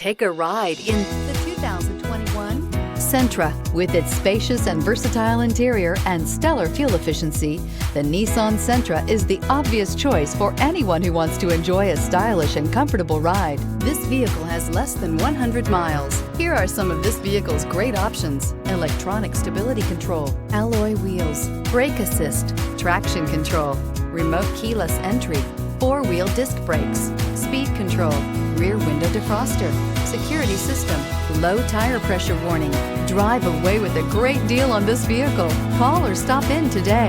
Take a ride in the 2021 Sentra. With its spacious and versatile interior and stellar fuel efficiency, the Nissan Sentra is the obvious choice for anyone who wants to enjoy a stylish and comfortable ride. This vehicle has less than 100 miles. Here are some of this vehicle's great options: electronic stability control, alloy wheels, brake assist, traction control, remote keyless entry, four-wheel disc brakes, speed control, rear window defroster, security system, low tire pressure warning. Drive away with a great deal on this vehicle. Call or stop in today.